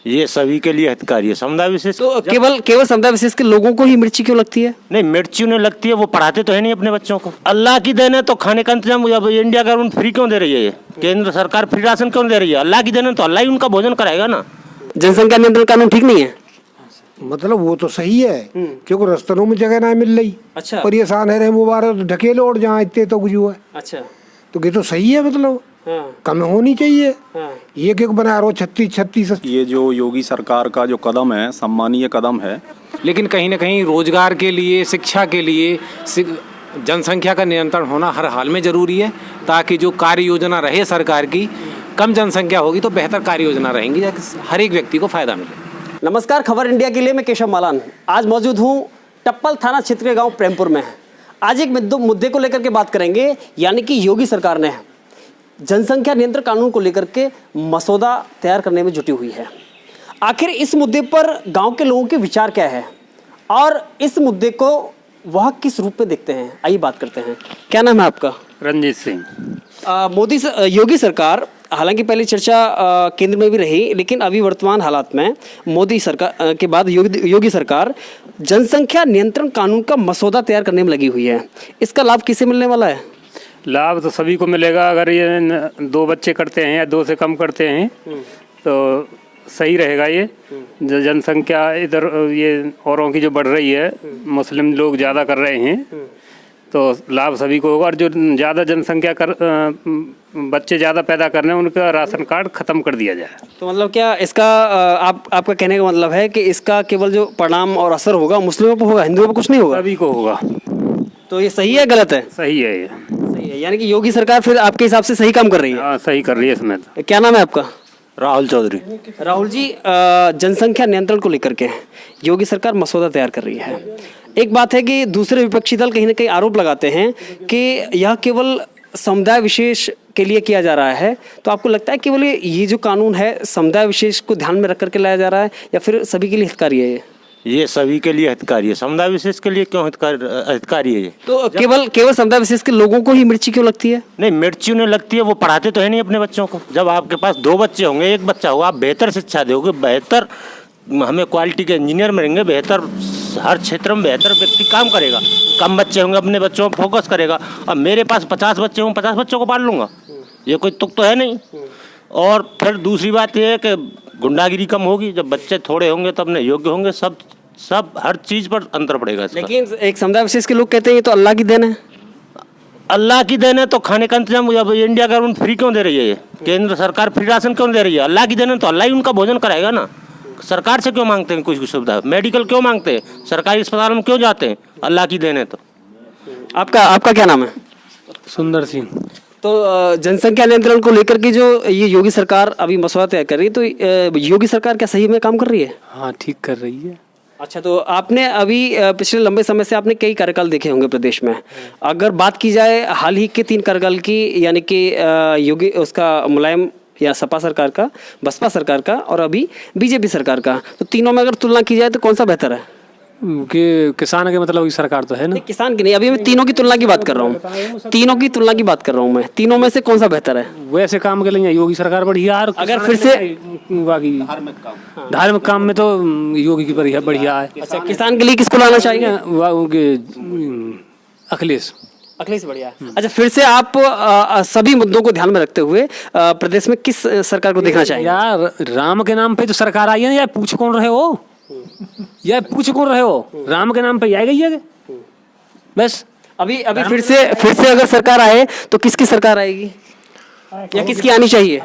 ये सभी के लिए हितकारी है। समुदाय विशेष तो केवल समुदाय विशेष के लोगों को ही मिर्ची क्यों लगती है? नहीं, मिर्ची उन्हें लगती है, वो पढ़ाते तो है नहीं अपने बच्चों को। अल्लाह की देन है तो खाने का इंतजाम अब इंडिया गवर्नमेंट फ्री क्यों दे रही है? ये केंद्र सरकार फ्री राशन क्यों दे रही है? अल्लाह की देन है तो अल्लाह ही उनका भोजन कराएगा ना। जनसंख्या नियंत्रण कानून ठीक नहीं है? मतलब वो तो सही है, क्योंकि रस्तों में जगह ना मिल रही। अच्छा। परेशान है रहे मुबारक ढकेलो और जहाँ इतने तो गुजू है। अच्छा। तो ये तो सही है, मतलब कम होनी चाहिए। ये क्यों बना रहा 36। ये जो योगी सरकार का जो कदम है सम्मानीय कदम है, लेकिन कहीं ना कहीं रोजगार के लिए, शिक्षा के लिए जनसंख्या का नियंत्रण होना हर हाल में ज़रूरी है, ताकि जो कार्य योजना रहे सरकार की, कम जनसंख्या होगी तो बेहतर कार्य योजना रहेंगी, हर एक व्यक्ति को फायदा मिले। नमस्कार, खबर इंडिया के लिए मैं केशव मालान आज मौजूद हूँ टप्पल थाना क्षेत्र के गाँव प्रेमपुर में। आज एक मुद्दे को लेकर के बात करेंगे, यानी कि योगी सरकार ने जनसंख्या नियंत्रण कानून को लेकर के मसौदा तैयार करने में जुटी हुई है। आखिर इस मुद्दे पर गांव के लोगों के विचार क्या है और इस मुद्दे को वह किस रूप में देखते हैं, आइए बात करते हैं। क्या नाम है आपका? रंजीत सिंह। योगी सरकार, हालांकि पहले चर्चा केंद्र में भी रही, लेकिन अभी वर्तमान हालात में मोदी सरकार के बाद योगी सरकार जनसंख्या नियंत्रण कानून का मसौदा तैयार करने में लगी हुई है। इसका लाभ किसे मिलने वाला है? लाभ तो सभी को मिलेगा। अगर ये 2 बच्चे करते हैं या 2 से कम करते हैं तो सही रहेगा। ये जो जनसंख्या इधर ये औरों की जो बढ़ रही है, मुस्लिम लोग ज़्यादा कर रहे हैं, तो लाभ सभी को होगा। और जो ज़्यादा जनसंख्या बच्चे ज़्यादा पैदा करने, उनका राशन कार्ड ख़त्म कर दिया जाए। तो मतलब क्या इसका आपका कहने का मतलब है कि इसका केवल जो परिणाम और असर होगा मुस्लिमों पर होगा, हिंदुओं पर कुछ नहीं होगा? सभी को होगा। तो ये सही है, गलत है? सही है ये। सही है, यानी कि योगी सरकार फिर आपके हिसाब से सही काम कर रही है? हाँ, सही कर रही है इसमें। क्या नाम है आपका? राहुल चौधरी। राहुल जी, जनसंख्या नियंत्रण को लेकर के योगी सरकार मसौदा तैयार कर रही है। एक बात है कि दूसरे विपक्षी दल कहीं ना कहीं आरोप लगाते हैं कि यह केवल समुदाय विशेष के लिए किया जा रहा है। तो आपको लगता है केवल ये जो कानून है समुदाय विशेष को ध्यान में रख करके लाया जा रहा है, या फिर सभी के लिए हितकारी है? ये सभी के लिए हितकारी है। समुदाय विशेष के लिए क्यों हितकारी है? ये तो केवल समुदाय विशेष के लोगों को ही मिर्ची क्यों लगती है? नहीं, मिर्ची उन्हें लगती है, वो पढ़ाते तो है नहीं अपने बच्चों को। जब आपके पास 2 बच्चे होंगे, 1 बच्चा होगा, आप बेहतर शिक्षा दोगे, बेहतर हमें क्वालिटी के इंजीनियर मिलेंगे, बेहतर हर क्षेत्र में बेहतर व्यक्ति काम करेगा। कम बच्चे होंगे, अपने बच्चों पर फोकस करेगा। अब मेरे पास 50 बच्चे होंगे, 50 बच्चों को पाल लूँगा, ये कोई तुक तो है नहीं। और फिर दूसरी बात ये है कि गुंडागिरी कम होगी। जब बच्चे थोड़े होंगे तो अपने योग्य होंगे, सब हर चीज़ पर अंतर पड़ेगा इसका। लेकिन एक समुदाय विशेष के लोग कहते हैं ये तो अल्लाह की देन है। अल्लाह की देन है तो खाने का इंतजाम अब इंडिया गवर्नमेंट फ्री क्यों दे रही है? ये केंद्र सरकार फ्री राशन क्यों दे रही है? अल्लाह की देन है तो अल्लाह ही उनका भोजन कराएगा ना। सरकार से क्यों मांगते हैं कुछ सुविधा? मेडिकल क्यों मांगते हैं? सरकारी अस्पताल में क्यों जाते हैं? अल्लाह की देन है तो। आपका क्या नाम है? सुंदर सिंह। तो जनसंख्या नियंत्रण को लेकर के जो ये योगी सरकार अभी मसौदा तैयार कर रही है, तो योगी सरकार क्या सही में काम कर रही है? हाँ, ठीक कर रही है। अच्छा, तो आपने अभी पिछले लंबे समय से आपने कई कार्यकाल देखे होंगे प्रदेश में। अगर बात की जाए हाल ही के 3 कार्यकाल की, यानी कि योगी उसका मुलायम या सपा सरकार का, बसपा सरकार का और अभी बीजेपी सरकार का, तो तीनों में अगर तुलना की जाए तो कौन सा बेहतर है? कि किसान के मतलब की सरकार तो है ना। किसान की नहीं, अभी मैं तीनों की तुलना की बात कर रहा हूँ। तीनों की तुलना की बात कर रहा हूँ मैं। तीनों में से कौन सा बेहतर है? वैसे काम के लिए योगी सरकार बढ़िया। अगर फिर से बाकी धार्मिक काम में तो योगी की बढ़िया है। अच्छा, किसान के लिए किसको लाना चाहिए? अखिलेश बढ़िया है। अच्छा, फिर से आप सभी मुद्दों को ध्यान में रखते हुए प्रदेश में किस सरकार को देखना चाहिए? यार, राम के नाम पे तो सरकार आई है ना। यार पूछ कौन रहे हो? राम के नाम पे आई गई है बस। अभी फिर से अगर सरकार आए तो किसकी सरकार आएगी या किसकी आनी चाहिए?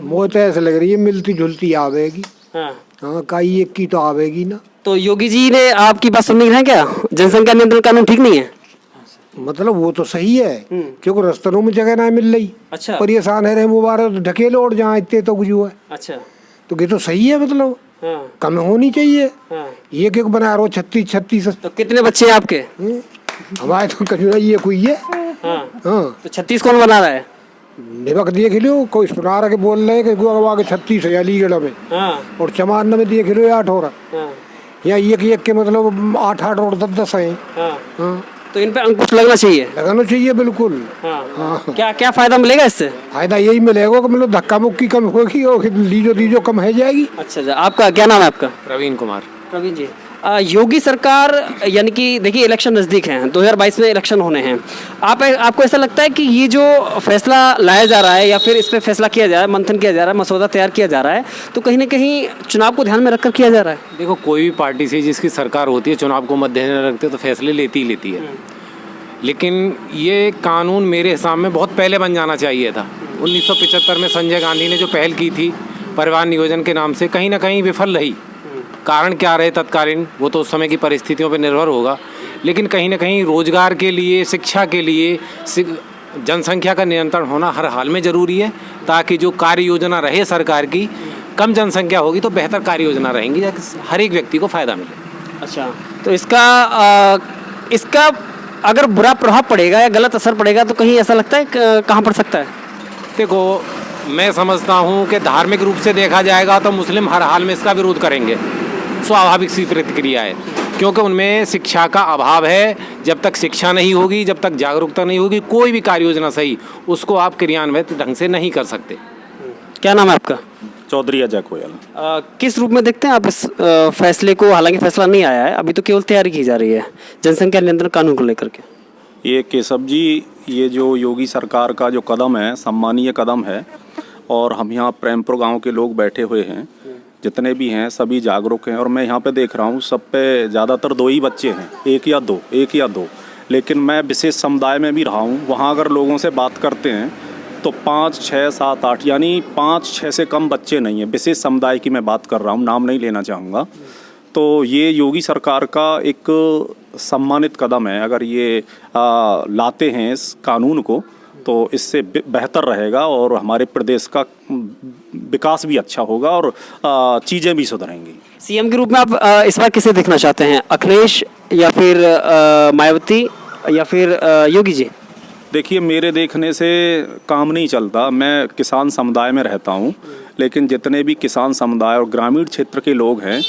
मुझे तो ऐसे लग रही है मिलती जुलती आवेगी। हाँ, कई एक की तो आवेगी ना। तो योगी जी ने आपकी बात सुननी है क्या? जनसंख्या नियंत्रण कानून ठीक नहीं है? मतलब वो तो सही है, क्योंकि रस्तों में जगह ना मिल रही। अच्छा। परेशान है रहे मुबारक ढकेलो और जहाँ इतने तो गुजू है। अच्छा। तो ये तो सही है, मतलब कम होनी चाहिए। ये क्यों बना रहा 36। तो कितने बच्चे हैं आपके? हमारे तो कजूरा ये कोई है। हाँ। तो 36 कौन बना रहा है? निबक देख लो, कोई सुना रहा के बोल रहे हैं कि आगे 36 है अलीगढ़ में। और चमार में देख लो 8 हो रहा। या एक के मतलब 8 और 10 है। तो इन पे अंकुश लगना चाहिए। लगाना चाहिए बिल्कुल। हाँ। क्या क्या फायदा मिलेगा इससे? फायदा यही मिलेगा कि मतलब धक्का मुक्की कम होगी और लीजो दीजो कम है जाएगी। अच्छा, आपका क्या नाम है आपका? प्रवीण कुमार। प्रवीण जी, योगी सरकार यानी कि देखिए इलेक्शन नज़दीक हैं, 2022 में इलेक्शन होने हैं। आपको ऐसा लगता है कि ये जो फैसला लाया जा रहा है या फिर इस पे फैसला किया जा रहा है, मंथन किया जा रहा है, मसौदा तैयार किया जा रहा है, तो कहीं ना कहीं चुनाव को ध्यान में रखकर किया जा रहा है? देखो, कोई भी पार्टी से जिसकी सरकार होती है चुनाव को मद्देनजर रखते तो फैसले लेती ही लेती है। लेकिन ये कानून मेरे हिसाब में बहुत पहले बन जाना चाहिए था। 1975 में संजय गांधी ने जो पहल की थी परिवार नियोजन के नाम से, कहीं ना कहीं विफल रही। कारण क्या रहे तत्कालीन, वो तो उस समय की परिस्थितियों पर निर्भर होगा। लेकिन कहीं ना कहीं रोजगार के लिए, शिक्षा के लिए जनसंख्या का नियंत्रण होना हर हाल में ज़रूरी है, ताकि जो कार्य योजना रहे सरकार की, कम जनसंख्या होगी तो बेहतर कार्य योजना रहेंगी ताकि हर एक व्यक्ति को फ़ायदा मिले। अच्छा, तो इसका अगर बुरा प्रभाव पड़ेगा या गलत असर पड़ेगा तो कहीं ऐसा लगता है कहाँ पड़ सकता है? देखो, मैं समझता हूँ कि धार्मिक रूप से देखा जाएगा तो मुस्लिम हर हाल में इसका विरोध करेंगे। स्वाभाविक सी प्रतिक्रिया है, क्योंकि उनमें शिक्षा का अभाव है। जब तक शिक्षा नहीं होगी, जब तक जागरूकता नहीं होगी, कोई भी कार्य योजना सही उसको आप क्रियान्वित ढंग से नहीं कर सकते। क्या नाम है आपका? चौधरी अजय कोयल। किस रूप में देखते हैं आप इस फैसले को? हालांकि फैसला नहीं आया है अभी, तो केवल तैयारी की जा रही है जनसंख्या नियंत्रण कानून को लेकर के। ये केशव जी, ये जो योगी सरकार का जो कदम है सम्मानीय कदम है, और हम यहाँ प्रेमपुर गांव के लोग बैठे हुए हैं, जितने भी हैं सभी जागरूक हैं। और मैं यहाँ पे देख रहा हूँ सब पे ज़्यादातर 2 ही बच्चे हैं, एक या दो। लेकिन मैं विशेष समुदाय में भी रहा हूँ, वहाँ अगर लोगों से बात करते हैं तो 5, 6, 7, 8 यानी 5, 6 से कम बच्चे नहीं हैं। विशेष समुदाय की मैं बात कर रहा हूँ, नाम नहीं लेना चाहूँगा। तो ये योगी सरकार का एक सम्मानित कदम है। अगर ये लाते हैं इस कानून को तो इससे बेहतर रहेगा और हमारे प्रदेश का विकास भी अच्छा होगा और चीज़ें भी सुधरेंगी। सीएम के रूप में आप इस बार किसे देखना चाहते हैं? अखिलेश या फिर मायावती या फिर योगी जी? देखिए, मेरे देखने से काम नहीं चलता। मैं किसान समुदाय में रहता हूँ, लेकिन जितने भी किसान समुदाय और ग्रामीण क्षेत्र के लोग हैं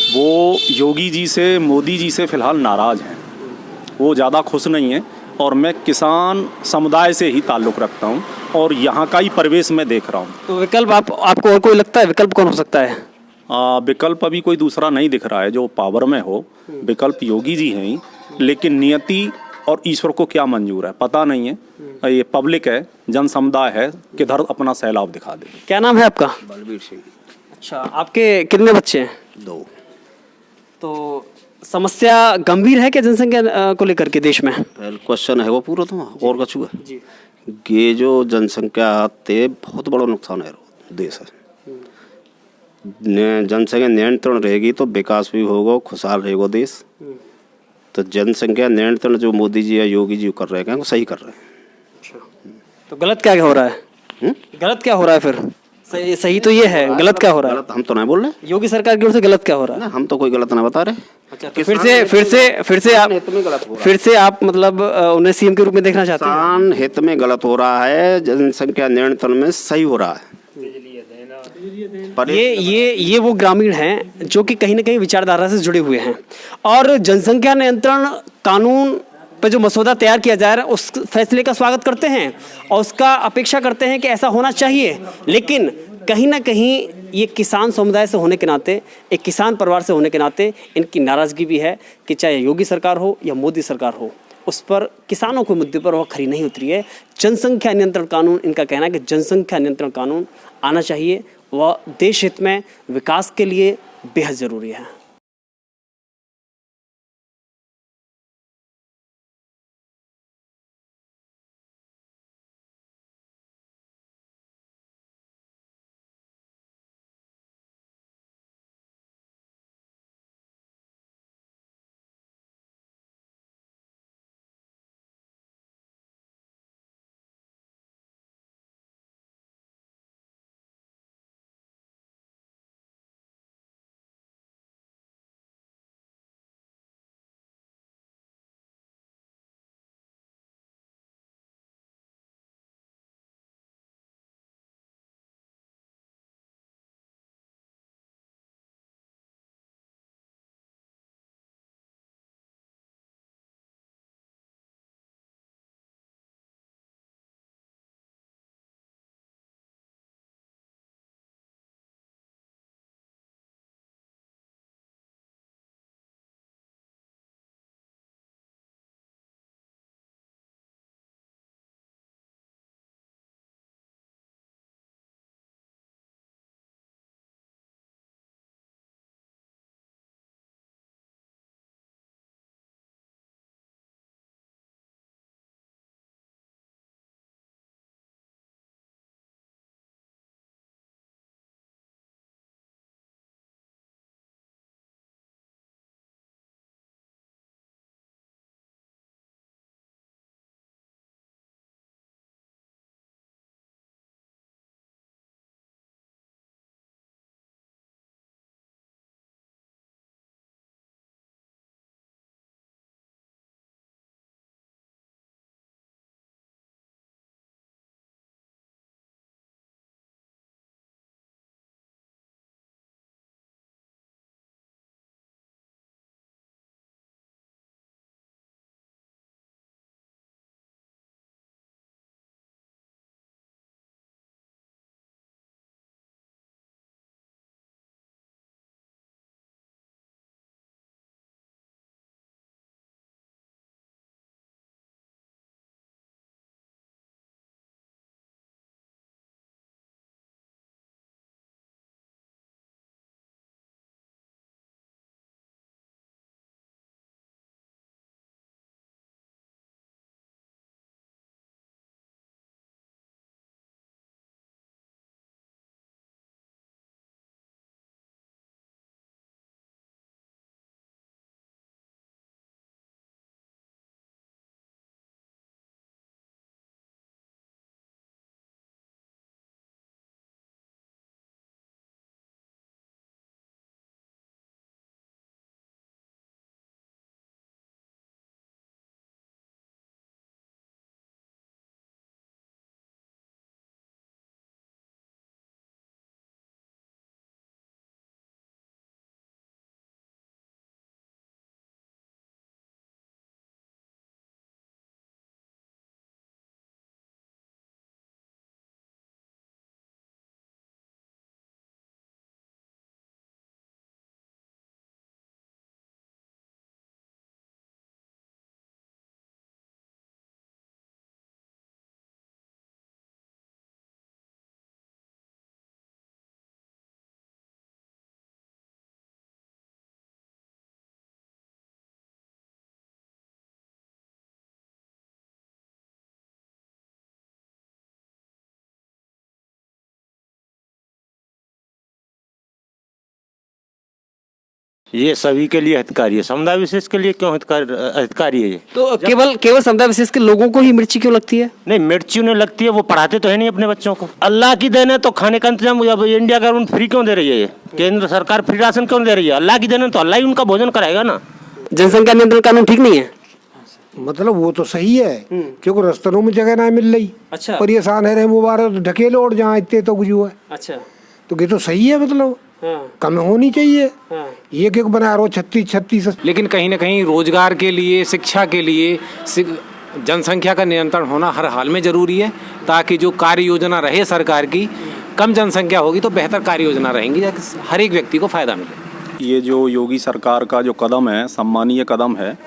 वो योगी जी से, मोदी जी से फ़िलहाल नाराज़ हैं। वो ज़्यादा खुश नहीं हैं। और मैं किसान समुदाय से ही ताल्लुक़ रखता हूँ और यहाँ का ही परिवेश मैं देख रहा हूँ। तो विकल्प आपको और कोई लगता है? विकल्प कौन हो सकता है? विकल्प अभी कोई दूसरा नहीं दिख रहा है जो पावर में हो। विकल्प योगी जी हैं ही, लेकिन नियति और ईश्वर को क्या मंजूर है पता नहीं है। ये पब्लिक है, जन समुदाय है, किधर अपना सैलाब दिखा दे। क्या नाम है आपका? बलबीर सिंह। अच्छा, आपके कितने बच्चे हैं? 2। तो समस्या गंभीर है क्या जनसंख्या को लेकर के देश में? पहले क्वेश्चन है वो पूरा तो और कछु है। ये जो जनसंख्या आते बहुत बड़ा नुकसान है देश है। जनसंख्या नियंत्रण रहेगी तो विकास भी होगा, खुशहाल रहेगा देश। तो जनसंख्या नियंत्रण जो मोदी जी या योगी जी कर रहे हैं वो सही कर रहे हैं। तो गलत क्या हो रहा है? गलत क्या हो रहा है फिर? सही तो ये है, गलत क्या हो रहा है? गलत हम तो नहीं बोल रहे, योगी सरकार की ओर से गलत क्या हो रहा है? हम तो कोई गलत नहीं बता रहे। अच्छा, तो फिर से आप मतलब उन्हें सीएम के रूप में देखना चाहते हैं? किसान हित में गलत हो रहा है, जनसंख्या नियंत्रण में सही हो रहा है। पर ये वो ग्रामीण हैं जो कि कहीं ना कहीं विचारधारा से जुड़े हुए हैं और जनसंख्या नियंत्रण कानून पर जो मसौदा तैयार किया जा रहा है उस फैसले का स्वागत करते हैं और उसका अपेक्षा करते हैं कि ऐसा होना चाहिए। लेकिन कहीं ना कहीं ये किसान समुदाय से होने के नाते, एक किसान परिवार से होने के नाते इनकी नाराज़गी भी है कि चाहे योगी सरकार हो या मोदी सरकार हो, उस पर किसानों के मुद्दे पर वह खरी नहीं उतरी है। जनसंख्या नियंत्रण कानून, इनका कहना है कि जनसंख्या नियंत्रण कानून आना चाहिए, वह देश हित में, विकास के लिए बेहद ज़रूरी है। ये सभी के लिए हितकारी है, समुदाय विशेष के लिए क्यों हितकारी है ये? तो केवल समुदाय विशेष के लोगों को ही मिर्ची क्यों लगती है? नहीं, मिर्ची उन्हें लगती है, वो पढ़ाते तो है नहीं अपने बच्चों को। अल्लाह की देन है तो खाने का इंतजाम, अब इंडिया गवर्नमेंट फ्री क्यों दे रही है? ये केंद्र सरकार फ्री राशन क्यों दे रही है? अल्लाह की देन है तो अल्लाह ही उनका भोजन कराएगा ना। जनसंख्या नियंत्रण कानून ठीक नहीं है? मतलब वो तो सही है, क्योंकि रस्तों में जगह ना मिल रही। अच्छा। परेशान है रहे मुबारक ढकेलो और जहाँ इतने तो गुजू है। अच्छा। तो ये तो सही है, मतलब कम होनी चाहिए। ये क्यों बना रहे हो 36 लेकिन कहीं ना कहीं रोजगार के लिए, शिक्षा के लिए जनसंख्या का नियंत्रण होना हर हाल में ज़रूरी है, ताकि जो कार्य योजना रहे सरकार की, कम जनसंख्या होगी तो बेहतर कार्य योजना रहेंगी, ताकि हर एक व्यक्ति को फ़ायदा मिले। ये जो योगी सरकार का जो कदम है, सम्मानीय कदम है।